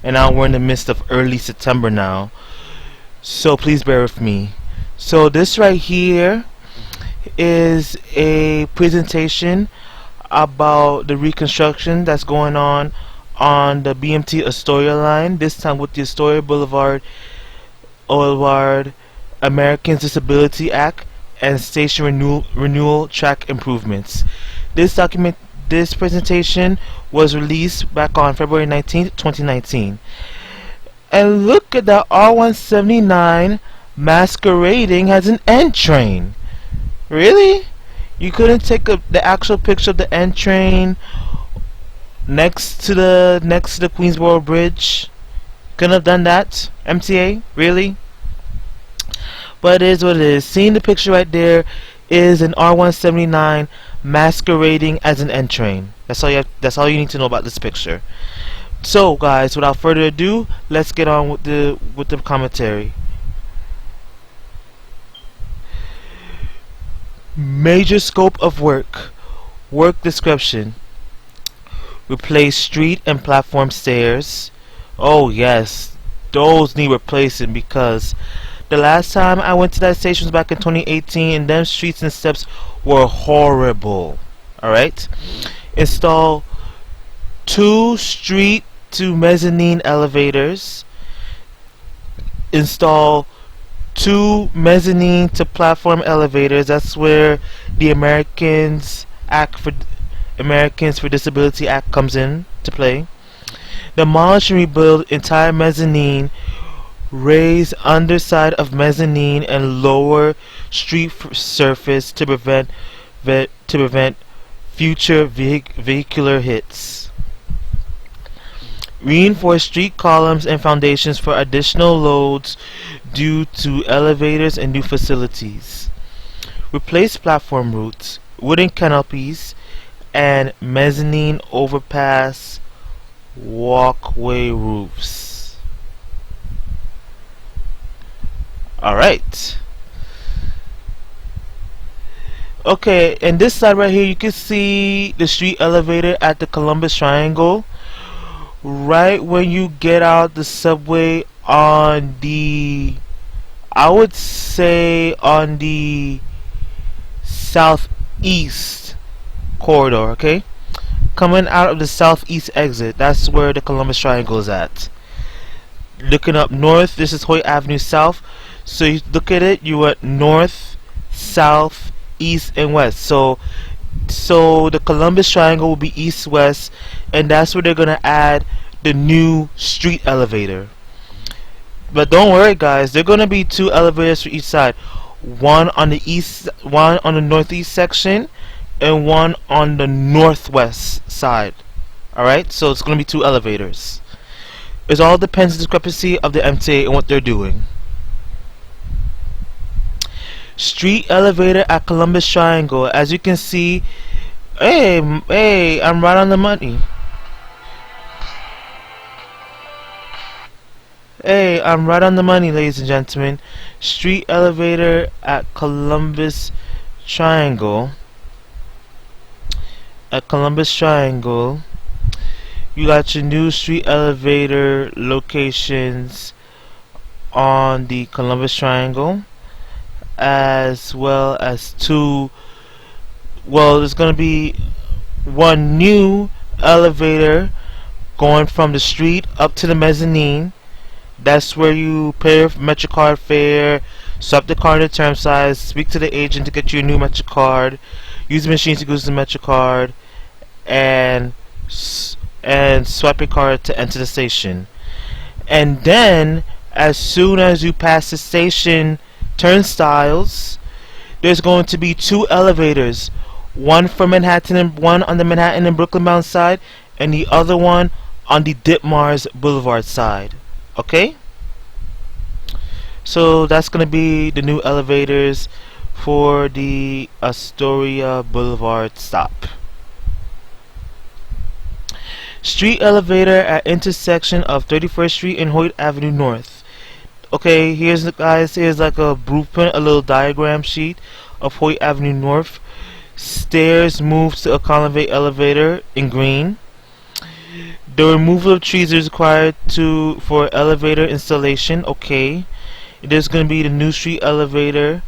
and now we're in the midst of early September now, so please bear with me. So this right here is a presentation about the reconstruction that's going on the BMT Astoria line, this time with the Astoria Blvd Americans Disability Act and Station Renewal track improvements. This presentation was released back on February 19th, 2019. And look at the R179 masquerading as an N train. Really? You couldn't take the actual picture of the N train next to the Queensboro Bridge? Couldn't have done that, MTA? Really? But it is what it is. Seeing the picture right there is an R179 masquerading as an N train. That's all you need to know about this picture. So guys, without further ado, let's get on with the commentary. Major scope of work. Work description. Replace street and platform stairs. Oh yes, those need replacing, because the last time I went to that station was back in 2018 and them streets and steps were horrible. Alright? Install 2 street-to-mezzanine elevators. Install 2 mezzanine-to-platform elevators. That's where the Americans for Disability Act comes in to play. Demolish and rebuild entire mezzanine, raise underside of mezzanine and lower street surface to prevent future vehicular hits. Reinforce street columns and foundations for additional loads due to elevators and new facilities. Replace platform routes, wooden canopies, and mezzanine overpass walkway roofs. Alright. Okay, and this side right here you can see the street elevator at the Columbus Triangle. Right when you get out the subway on the, I would say on the southeast corridor, okay? Coming out of the southeast exit, that's where the Columbus Triangle is at. Looking up north, this is Hoyt Avenue South. So you look at it, you went north, south, east, and west. So the Columbus Triangle will be east-west, and that's where they're gonna add the new street elevator. But don't worry, guys, there are gonna be 2 elevators for each side. One on the east, one on the northeast section, and one on the northwest side. Alright, so it's gonna be 2 elevators. It all depends on the discrepancy of the MTA and what they're doing. Street elevator at Columbus Triangle. As you can see, hey, I'm right on the money. Hey, I'm right on the money, ladies and gentlemen. Street elevator at Columbus Triangle. At Columbus Triangle, you got your new street elevator locations on the Columbus Triangle, as well as 2, well, there's gonna be 1 new elevator going from the street up to the mezzanine. That's where you pay your MetroCard fare, swap the card in the term size, speak to the agent to get you a new MetroCard, use the machine to use the MetroCard, and swipe your card to enter the station. And then, as soon as you pass the station turnstiles, there's going to be 2 elevators, one for Manhattan and one on the Manhattan and Brooklyn bound side, and the other one on the Ditmars Boulevard side. Okay? So that's going to be the new elevators for the Astoria Boulevard stop. Street elevator at intersection of 31st Street and Hoyt Avenue North. Okay, here's the guys, here's like a blueprint, a little diagram sheet of Hoyt Avenue North. Stairs moves to a colonnade elevator in green. The removal of trees is required for elevator installation. Okay. There's going to be the new street elevator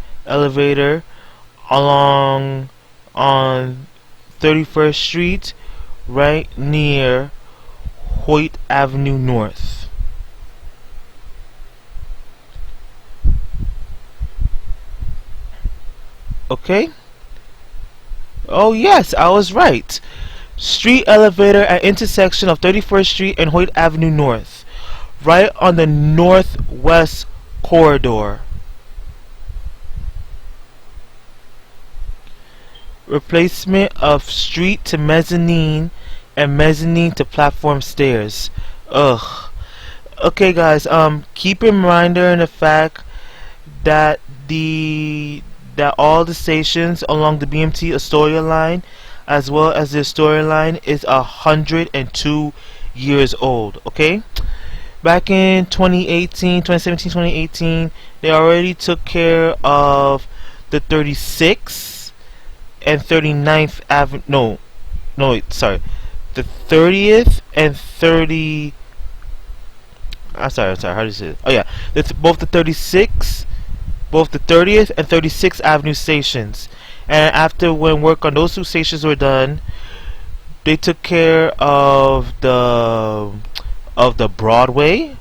along on 31st Street, right near Hoyt Avenue North. Okay. Oh yes, I was right. Street elevator at intersection of 31st Street and Hoyt Avenue North, right on the northwest corridor. Replacement of street-to-mezzanine and mezzanine-to-platform stairs. Ugh. Okay, guys. Keep in mind in the fact that all the stations along the BMT Astoria line, as well as the Astoria line, is 102 years old. Okay. Back in 2017, 2018, they already took care of the 36th and 39th Avenue. No, sorry, the 30th and 30. I'm sorry. How do you say it? Oh yeah, both the 30th and 36th Avenue stations. And after when work on those two stations were done, they took care of the Broadway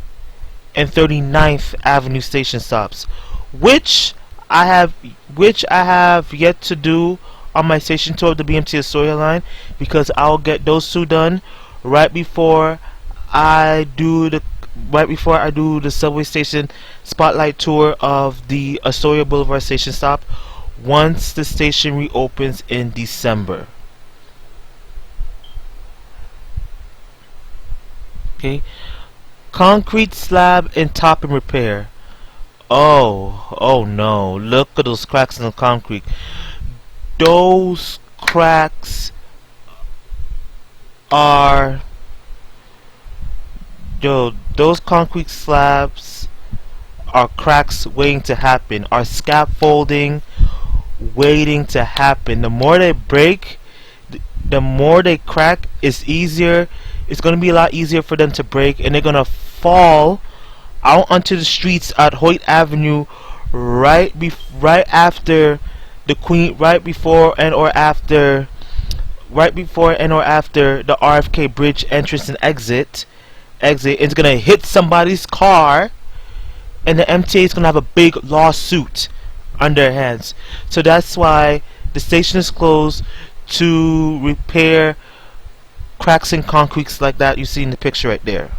and 39th Avenue station stops, which I have yet to do on my station tour of the BMT Astoria line, because I'll get those two done right before I do the subway station spotlight tour of the Astoria Boulevard station stop once the station reopens in December. Okay. Concrete slab and topping repair. Oh no, look at those cracks in the concrete. Those cracks are those concrete slabs are cracks waiting to happen, are scaffolding waiting to happen. The more they break, the more they crack. It's going to be a lot easier for them to break, and they're going to fall out onto the streets at Hoyt Avenue right after the right before and or after the RFK Bridge entrance and exit. It's gonna hit somebody's car, and the MTA is gonna have a big lawsuit on their hands. So that's why the station is closed to repair cracks in concretes like that you see in the picture right there.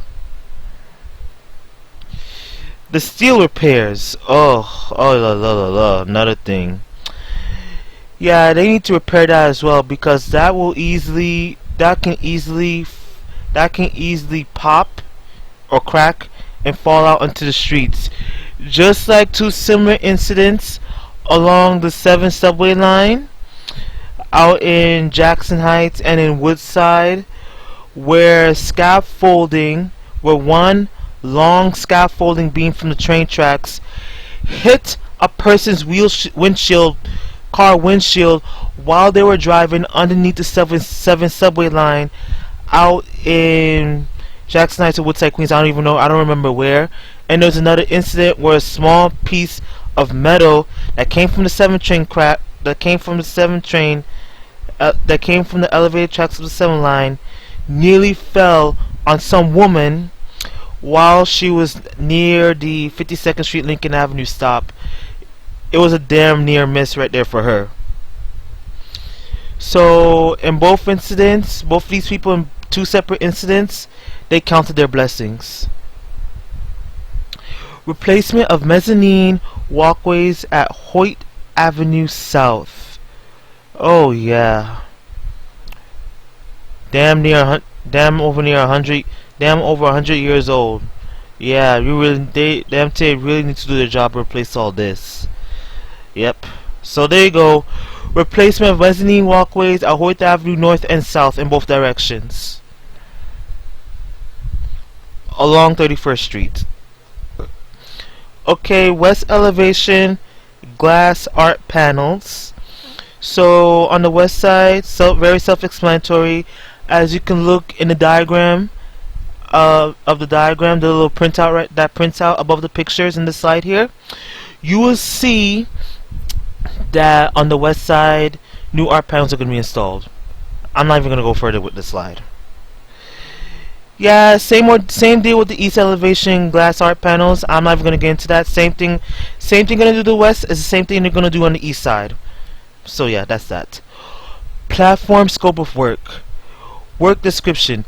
The steel repairs. Another thing. Yeah, they need to repair that as well, because that can easily pop or crack and fall out onto the streets. Just like two similar incidents along the 7 subway line out in Jackson Heights and in Woodside, where one long scaffolding beam from the train tracks hit a person's car windshield while they were driving underneath the 7 subway line out in Jackson Heights or Woodside, Queens. I don't remember where. And there's another incident where a small piece of metal that came from the 7 train that came from the elevated tracks of the 7 line nearly fell on some woman while she was near the 52nd Street Lincoln Avenue stop. It was a damn near miss right there for her. So in both incidents, both these people in 2 separate incidents, they counted their blessings. Replacement of mezzanine walkways at Hoyt Avenue South. Oh yeah. Damn over 100 years old. Yeah, the MTA really needs to do their job and replace all this. Yep. So there you go. Replacement of mezzanine walkways at Hoyt Avenue North and South in both directions along 31st Street. Okay, west elevation glass art panels. So on the west side, very self-explanatory. As you can look in the diagram, of the diagram, the little printout that prints out above the pictures in the slide here, you will see that on the west side, new art panels are going to be installed. I'm not even going to go further with the slide. Yeah, same deal with the east elevation glass art panels. I'm not even going to get into that. Same thing going to do the west is the same thing they're going to do on the east side. So yeah, that's that. Platform scope of work. Work description.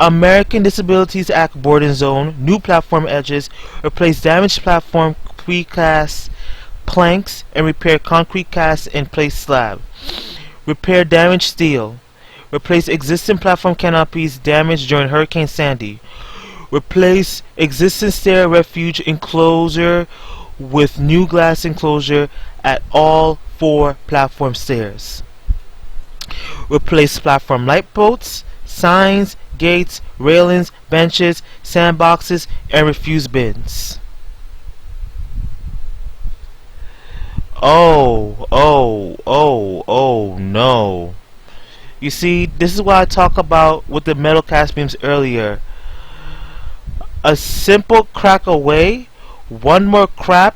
American Disabilities Act boarding zone. New platform edges. Replace damaged platform precast planks and repair concrete cast in place slab. Repair damaged steel. Replace existing platform canopies damaged during Hurricane Sandy. Replace existing stair refuge enclosure with new glass enclosure at all 4 platform stairs. Replace platform light posts, signs, gates, railings, benches, sandboxes, and refuse bins. Oh no. You see, this is what I talk about with the metal cast beams earlier. A simple crack away, one more crack,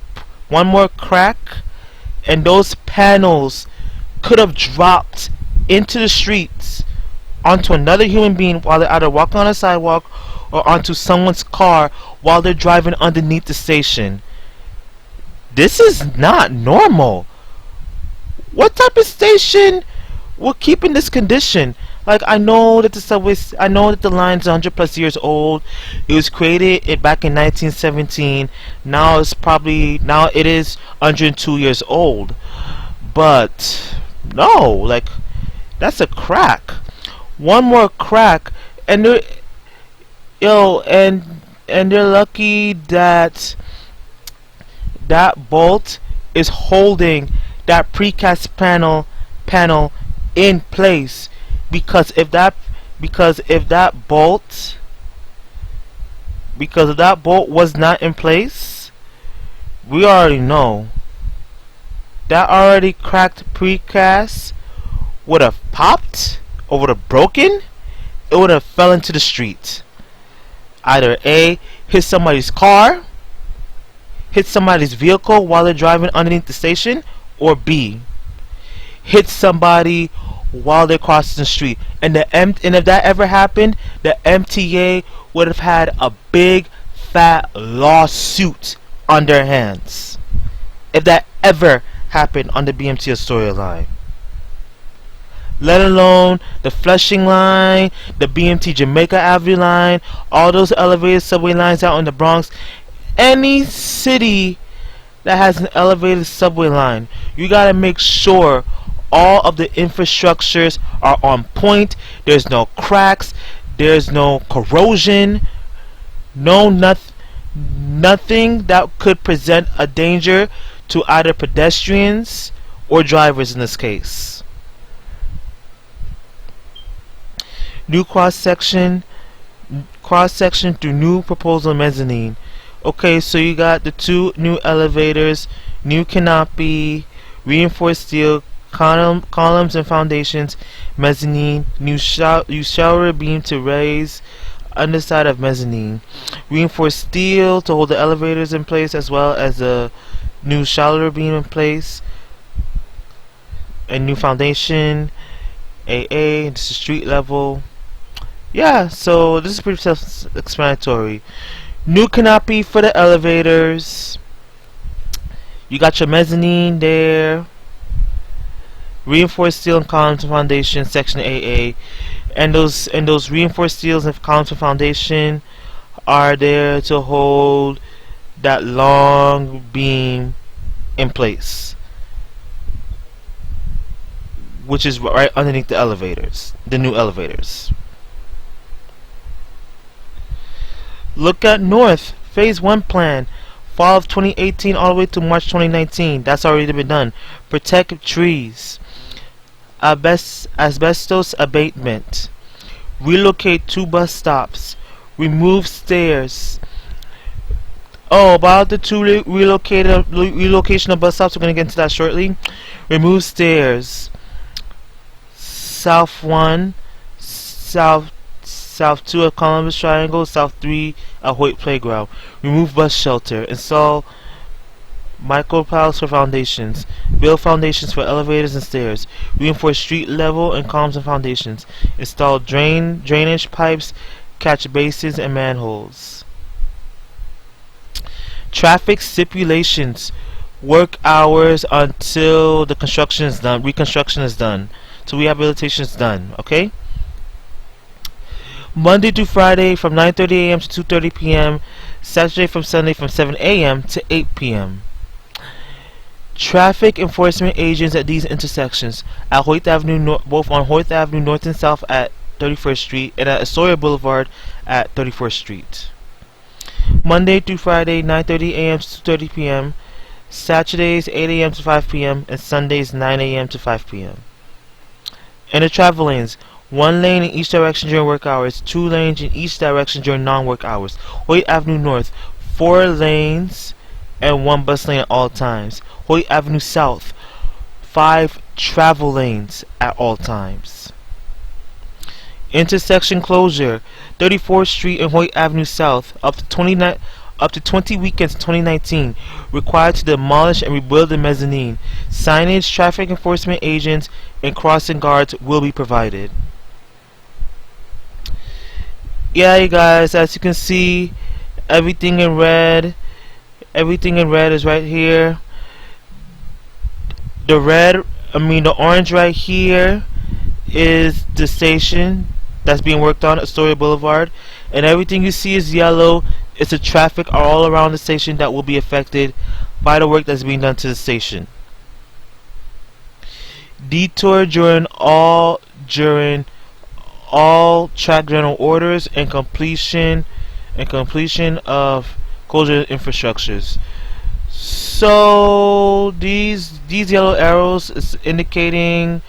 and those panels could have dropped into the streets onto another human being while they're either walking on a sidewalk or onto someone's car while they're driving underneath the station. This is not normal. What type of station will keep in this condition? Like, I know that the line's 100+ years old. It was created back in 1917. Now it is 102 years old. But no, like, that's a crack. One more crack, and they're lucky that that bolt is holding that precast panel in place, because if that bolt was not in place, we already know that already cracked precast would have popped or would have broken. It would have fell into the street. Either A, hit somebody's car, hit somebody's vehicle while they're driving underneath the station, or B, hit somebody while they're crossing the street. And if that ever happened, the MTA would have had a big fat lawsuit on their hands. If that ever happened on the BMT Astoria line. Let alone the Flushing line, the BMT Jamaica Avenue line, all those elevated subway lines out in the Bronx. Any city that has an elevated subway line, you gotta make sure all of the infrastructures are on point. There's no cracks, there's no corrosion, nothing that could present a danger to either pedestrians or drivers in this case. New cross section through new proposal mezzanine. Okay, so you got the 2 new elevators, new canopy, reinforced steel, columns and foundations, mezzanine, new shower beam to raise underside of mezzanine, reinforced steel to hold the elevators in place, as well as a new shower beam in place, a new foundation, AA, this is street level. Yeah, so this is pretty self-explanatory. New canopy for the elevators. You got your mezzanine there. Reinforced steel and columns and foundation, section AA. And those reinforced steels and columns and foundation are there to hold that long beam in place, which is right underneath the elevators, the new elevators. Look at north, phase 1 plan, fall of 2018 all the way to March 2019. That's already been done. Protect trees. Asbestos abatement. Relocate 2 bus stops. Remove stairs. Oh, about the 2 relocation of bus stops, we're going to get into that shortly. Remove stairs. South 1, south South 2 at Columbus Triangle, South 3 at Hoyt Playground. Remove bus shelter. Install micropiles for foundations. Build foundations for elevators and stairs. Reinforce street level and columns and foundations. Install drainage pipes, catch basins, and manholes. Traffic stipulations. Work hours until the construction is done, reconstruction is done, so rehabilitation is done. Okay. Monday to Friday from 9:30 a.m. to 2:30 p.m. Saturday from Sunday from 7 a.m. to 8 p.m. Traffic enforcement agents at these intersections at Hoyt Avenue, both on Hoyt Avenue North and South at 31st Street and at Astoria Boulevard at 31st Street. Monday through Friday 9:30 a.m. to 2:30 p.m. Saturdays 8 a.m. to 5 p.m. and Sundays 9 a.m. to 5 p.m. And the travel lanes. 1 lane in each direction during work hours, 2 lanes in each direction during non-work hours. Hoyt Avenue North, 4 lanes and 1 bus lane at all times. Hoyt Avenue South, 5 travel lanes at all times. Intersection closure. 34th Street and Hoyt Avenue South, up to 20 weekends in 2019, required to demolish and rebuild the mezzanine. Signage, traffic enforcement agents, and crossing guards will be provided. Yeah, you guys, as you can see, everything in red is right here. The orange right here is the station that's being worked on at Astoria Boulevard, and everything you see is yellow. It's the traffic all around the station that will be affected by the work that's being done to the station. Detour during all track general orders and completion of closure infrastructures. So these yellow arrows is indicating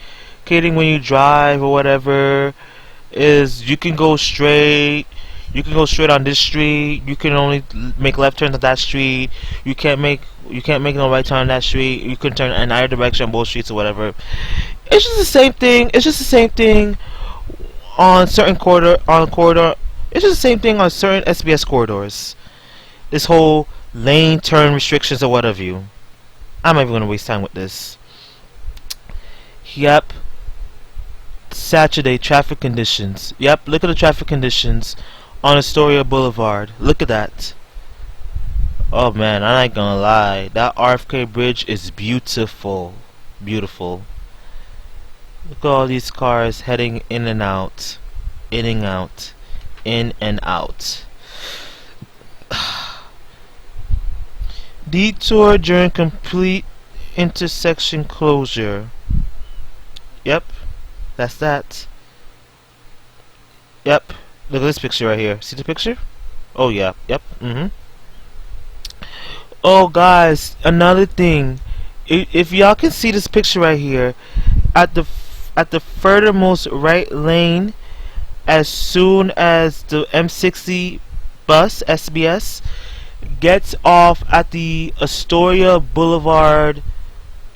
when you drive or whatever, is you can go straight. You can go straight on this street. You can only make left turns on that street. You can't make no right turn on that street. You can turn in either direction on both streets or whatever. It's just the same thing. It's just the same thing on certain corridor. It's just the same thing on certain SBS corridors. This whole lane turn restrictions or what have you. I'm not even gonna waste time with this. Yep. Saturday traffic conditions. Yep. Look at the traffic conditions on Astoria Boulevard. Look at that. Oh man, I'm not gonna lie. That RFK bridge is beautiful. Beautiful. Look at all these cars heading in and out. In and out. In and out. Detour during complete intersection closure. Yep. That's that. Yep. Look at this picture right here. See the picture? Oh yeah. Yep. Oh guys, another thing. If y'all can see this picture right here, at the furthermost right lane, as soon as the M60 bus SBS gets off at the Astoria Boulevard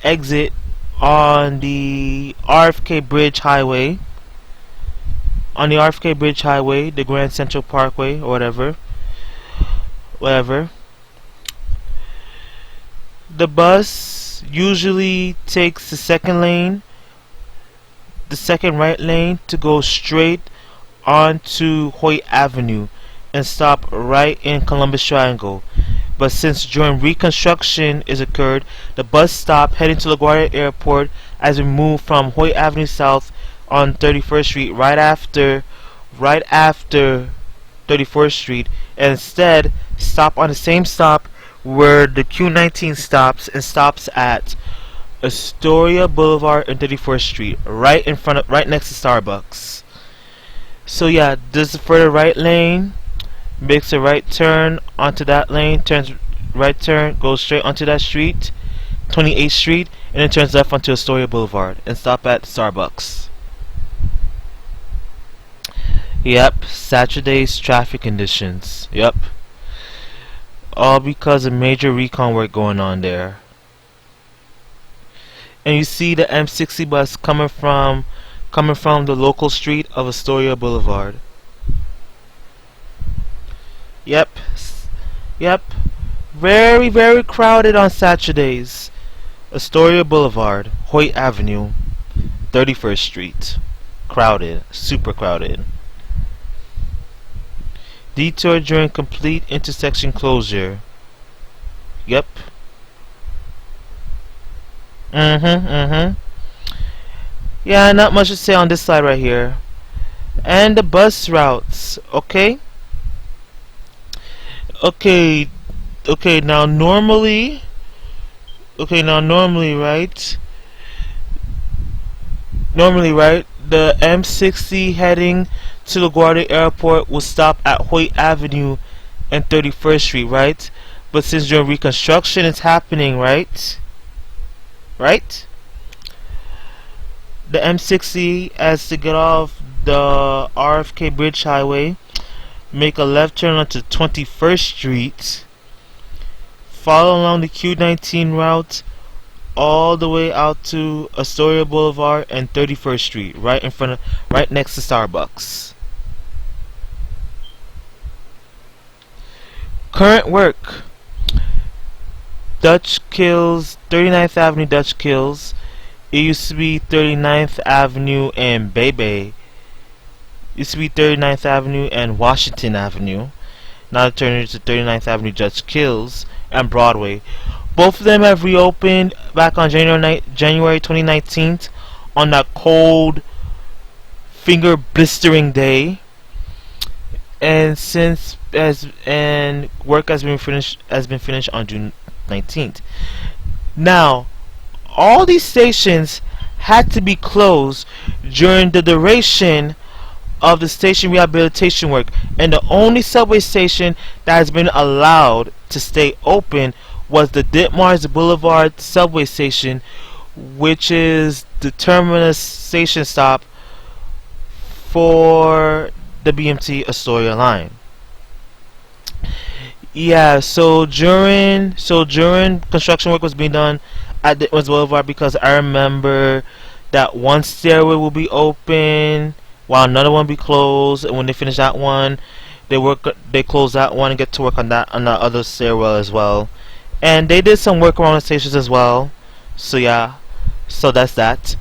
exit on the RFK Bridge Highway, the Grand Central Parkway or whatever, the bus usually takes the second right lane to go straight onto Hoyt Avenue and stop right in Columbus Triangle. But since during reconstruction is occurred, the bus stop heading to LaGuardia Airport as we move from Hoyt Avenue South on 31st Street right after 34th Street, and instead stop on the same stop where the Q19 stops at Astoria Boulevard and 34th Street, right next to Starbucks. So yeah, this is for the right lane. Makes a right turn onto that lane, turns right turn, goes straight onto that street, 28th Street, and then turns left onto Astoria Boulevard and stop at Starbucks. Yep, Saturday's traffic conditions. Yep. All because of major recon work going on there. And you see the M60 bus coming from the local street of Astoria Boulevard. Yep. Yep. Very, very crowded on Saturdays. Astoria Boulevard, Hoyt Avenue, 31st Street. Crowded. Super crowded. Detour during complete intersection closure. Yep. Yeah, not much to say on this slide right here. And the bus routes, okay? Okay, now normally, right? Normally, right? The M60 heading to LaGuardia Airport will stop at Hoyt Avenue and 31st Street, right? But since during reconstruction it's happening, right? Right? The M60 has to get off the RFK Bridge Highway, make a left turn onto 21st Street, follow along the Q19 route all the way out to Astoria Boulevard and 31st Street, right next to Starbucks. Current work: Dutch Kills, 39th Avenue Dutch Kills. It used to be 39th Avenue and Bebe. Used to be 39th Avenue and Washington Avenue. Now it turned into 39th Avenue Dutch Kills and Broadway. Both of them have reopened back on January 2019 on that cold, finger blistering day. And work has been finished on June 19th. Now, all these stations had to be closed during the duration of the station rehabilitation work, and the only subway station that has been allowed to stay open was the Ditmars Boulevard subway station, which is the terminus station stop for the BMT Astoria line. Yeah, so during construction work was being done at Ditmars Boulevard, because I remember that one stairway will be open while another one be closed, and when they finish that one, they close that one and get to work on the other stairwell as well. And they did some work around the stations as well. So yeah, so that's that.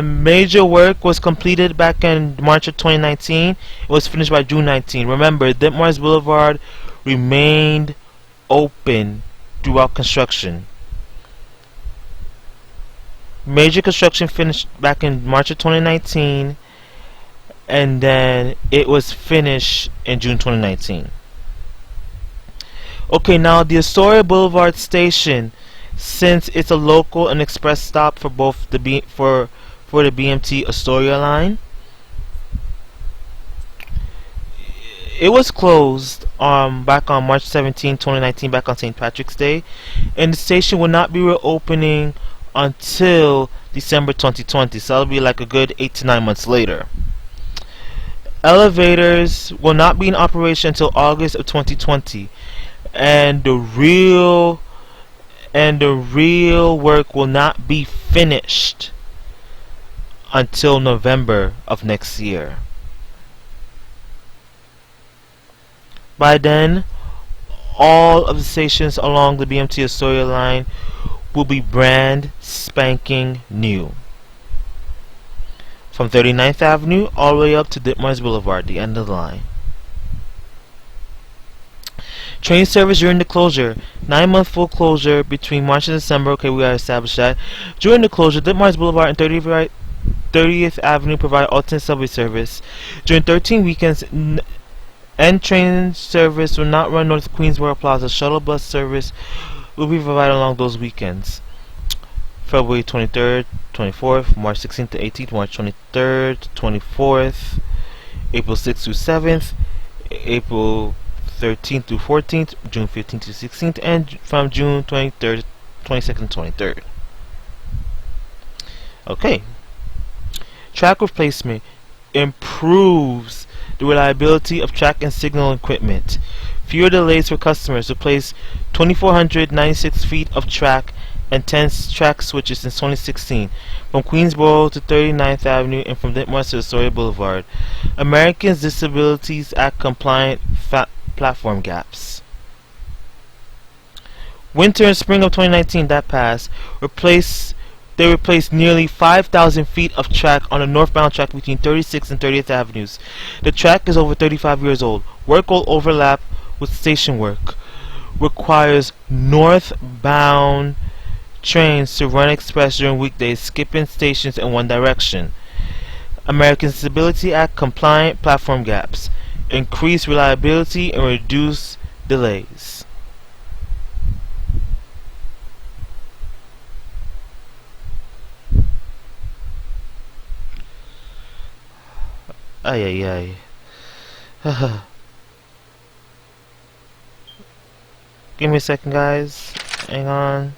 Major work was completed back in March of 2019. It was finished by June 19. Remember, Ditmars Boulevard remained open throughout construction. Major construction finished back in March of 2019, and then it was finished in June 2019. Okay, now the Astoria Boulevard station, since it's a local and express stop for both the BMT Astoria line, it was closed back on March 17, 2019, back on St. Patrick's Day, and the station will not be reopening until December 2020, so that'll be like a good 8 to 9 months later. Elevators will not be in operation until August of 2020, and the real work will not be finished until November of next year. By then, all of the stations along the BMT Astoria line will be brand spanking new. From 39th Avenue all the way up to Ditmars Boulevard, the end of the line. Train service during the closure. 9-month full closure between March and December. Okay, we gotta establish that. During the closure, Ditmars Boulevard and 30th Avenue provide alternate subway service. During 13 weekends, and train service will not run north of Queensboro Plaza. Shuttle bus service will be provided along those weekends. February 23rd, 24th, March 16th to 18th, March 23rd, 24th, April 6th through 7th, April 13th through 14th, June 15th to 16th, and from June 23rd, 22nd, 23rd. Okay. Track replacement improves the reliability of track and signal equipment. Fewer delays for customers. Replace 2,496 feet of track and 10 track switches since 2016 from Queensboro to 39th Avenue and from Ditmars to Astoria Boulevard. Americans Disabilities Act compliant Mezzanine-to-Platform gaps. Winter and spring of 2019 that passed they replaced nearly 5,000 feet of track on the northbound track between 36th and 30th Avenues. The track is over 35 years old. Work will overlap with station work. Requires northbound trains to run express during weekdays, skipping stations in one direction. American Disabilities Act compliant platform gaps. Increase reliability and reduce delays. Ay ay ay. Give me a second, guys. Hang on.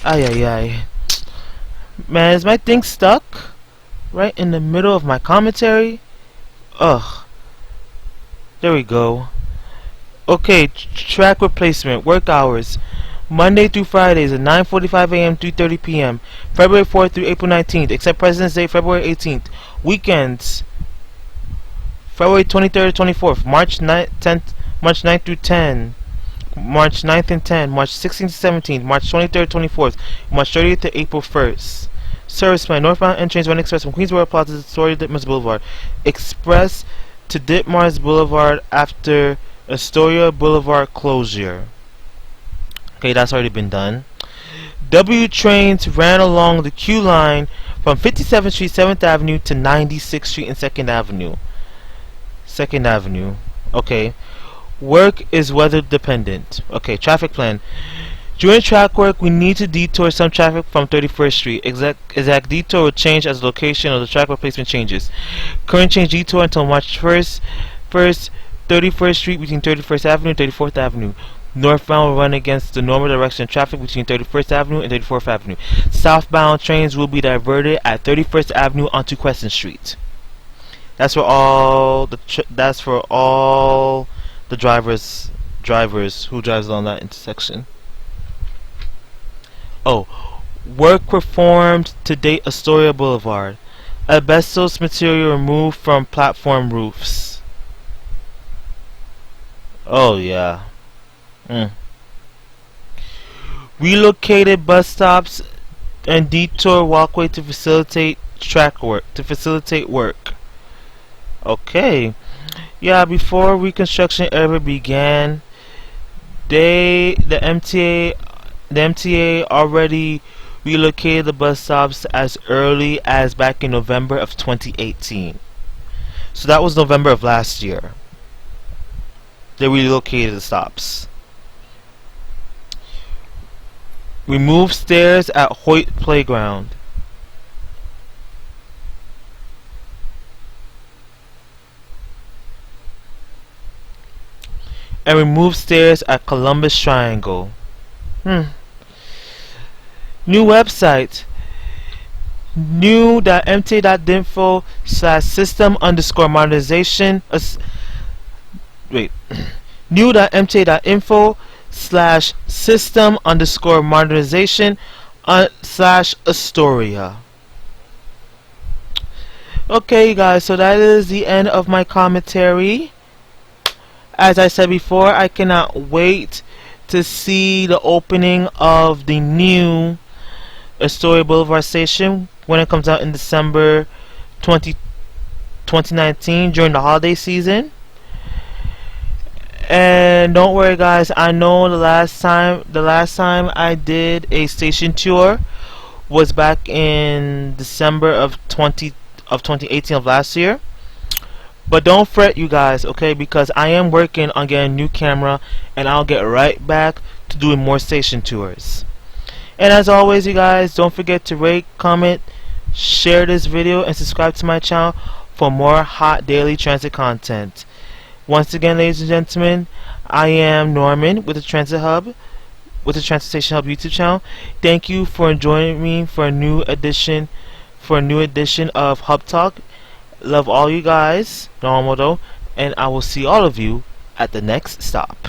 Ay ay ay. Man, is my thing stuck right in the middle of my commentary? Ugh. There we go. Okay, track replacement. Work hours. Monday through Fridays at 9:45 a.m. to 3:30 p.m. February 4th through April 19th, except President's Day, February 18th. Weekends, February 23rd to 24th, March 9th through 10, March 9th and 10, March 16th to 17th, March 23rd to 24th, March 30th to April 1st. Service plan: northbound and trains run express from Queensboro Plaza to Astoria Boulevard. Express to Ditmars Boulevard after Astoria Boulevard closure. Okay, that's already been done. W trains ran along the Q line from 57th Street, 7th Avenue to 96th Street and 2nd Avenue. 2nd Avenue. Okay. Work is weather dependent. Okay, traffic plan. During track work, we need to detour some traffic from 31st Street. Exact detour will change as the location of the track replacement changes. Current change detour until March 1st, 31st Street between 31st Avenue and 34th Avenue. Northbound will run against the normal direction of traffic between 31st Avenue and 34th Avenue. Southbound trains will be diverted at 31st Avenue onto Crescent Street. That's for all the drivers who drives along that intersection. Oh, work performed to date Astoria Blvd. Asbestos material removed from platform roofs. Oh yeah. Relocated bus stops and detour walkway to facilitate work. Okay. Yeah, before reconstruction ever began, the MTA already relocated the bus stops as early as back in November of 2018. So that was November of last year. They relocated the stops. Remove stairs at Hoyt Playground. And remove stairs at Columbus Triangle. New website. new.mta.info/system_modernization. new.mta.info/system_modernization/Astoria. Okay, guys, so that is the end of my commentary. As I said before, I cannot wait to see the opening of the new Astoria Boulevard station when it comes out in December 2019 during the holiday season. And don't worry, guys, I know the last time I did a station tour was back in December of 2018 of last year. But don't fret, you guys, okay, because I am working on getting a new camera, and I'll get right back to doing more station tours. And as always, you guys, don't forget to rate, comment, share this video, and subscribe to my channel for more hot daily transit content. Once again, ladies and gentlemen, I am Norman with the Transit Hub, with the Transportation Hub YouTube channel. Thank you for joining me for a new edition of HubTalk. Love all you guys, normal though, and I will see all of you at the next stop.